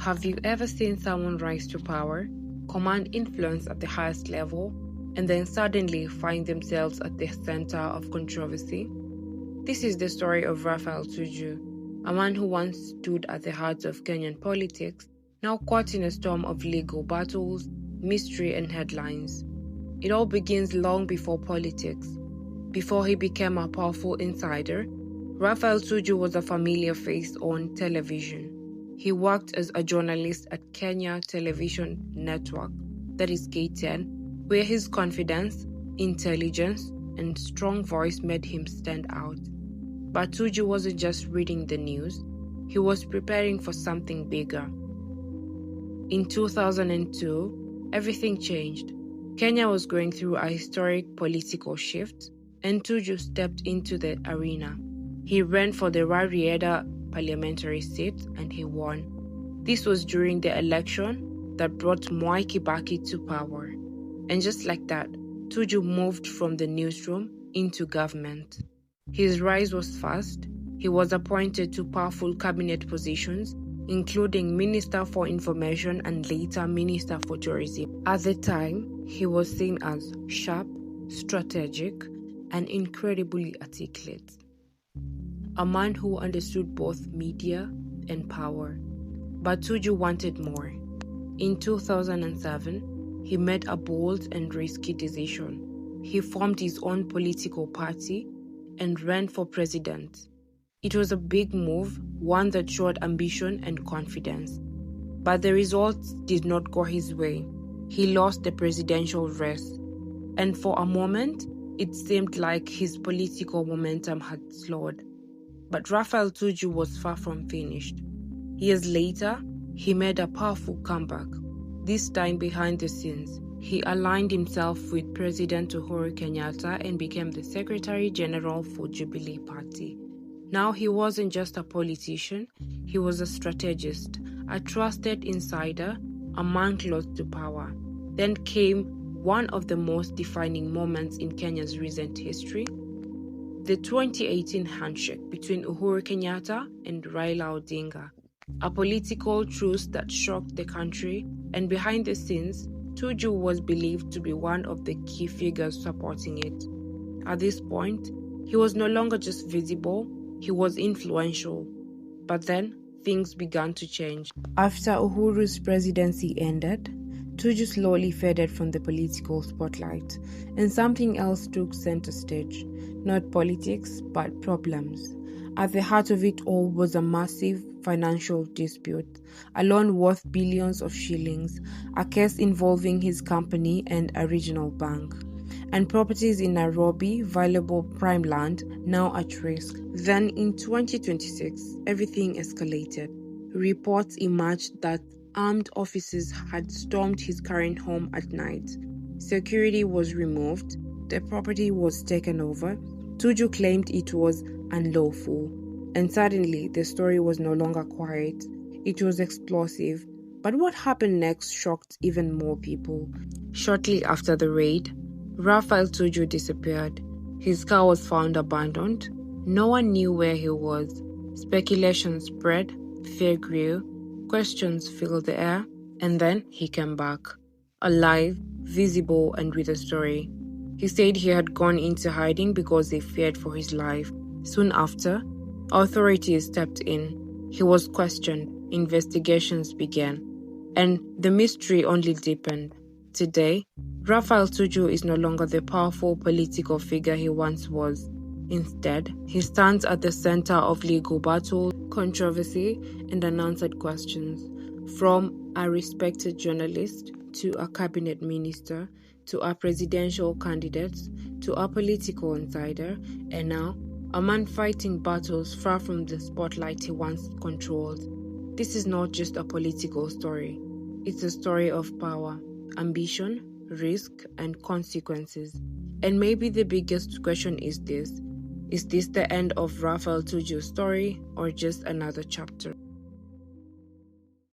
Have you ever seen someone rise to power, command influence at the highest level, and then suddenly find themselves at the center of controversy? This is the story of Raphael Tuju, a man who once stood at the heart of Kenyan politics, now caught in a storm of legal battles, mystery, and headlines. It all begins long before politics. Before he became a powerful insider, Raphael Tuju was a familiar face on television. He worked as a journalist at Kenya Television Network, that is K10, where his confidence, intelligence, and strong voice made him stand out. But Tuju wasn't just reading the news, he was preparing for something bigger. In 2002, everything changed. Kenya was going through a historic political shift, and Tuju stepped into the arena. He ran for the Rarieda parliamentary seat and he won. This was during the election that brought Mwai Kibaki to power. And just like that, Tuju moved from the newsroom into government. His rise was fast. He was appointed to powerful cabinet positions, including Minister for Information and later Minister for Tourism. At the time, he was seen as sharp, strategic, and incredibly articulate. A man who understood both media and power. But Tuju wanted more. In 2007, he made a bold and risky decision. He formed his own political party and ran for president. It was a big move, one that showed ambition and confidence. But the results did not go his way. He lost the presidential race. And for a moment, it seemed like his political momentum had slowed. But Raphael Tuju was far from finished. Years later, he made a powerful comeback. This time behind the scenes, he aligned himself with President Uhuru Kenyatta and became the Secretary General for Jubilee Party. Now he wasn't just a politician, he was a strategist, a trusted insider, a man close to power. Then came one of the most defining moments in Kenya's recent history, the 2018 handshake between Uhuru Kenyatta and Raila Odinga, a political truce that shocked the country, and behind the scenes, Tuju was believed to be one of the key figures supporting it. At this point, he was no longer just visible, he was influential. But then, things began to change. After Uhuru's presidency ended, Tuju slowly faded from the political spotlight, and something else took center stage. Not politics, but problems. At the heart of it all was a massive financial dispute, a loan worth billions of shillings, a case involving his company and a regional bank, and properties in Nairobi, valuable prime land, now at risk. Then in 2026, everything escalated. Reports emerged that armed officers had stormed his current home at night. Security was removed, the property was taken over. Tuju claimed it was unlawful, and suddenly the story was no longer quiet. It was explosive. But what happened next shocked even more people. Shortly after the raid, Raphael Tuju disappeared. His car was found abandoned. No one knew where he was. Speculation spread, fear grew, questions filled the air, and then he came back, alive, visible, and with a story. He said he had gone into hiding because they feared for his life. Soon after, authorities stepped in. He was questioned, investigations began, and the mystery only deepened. Today, Raphael Tuju is no longer the powerful political figure he once was. Instead, he stands at the center of legal battle, controversy, and unanswered questions. From a respected journalist to a cabinet minister, to a presidential candidate, to a political insider, and now a man fighting battles far from the spotlight he once controlled. This is not just a political story. It's a story of power, ambition, risk, and consequences. And maybe the biggest question is this the end of Raphael Tuju's story or just another chapter?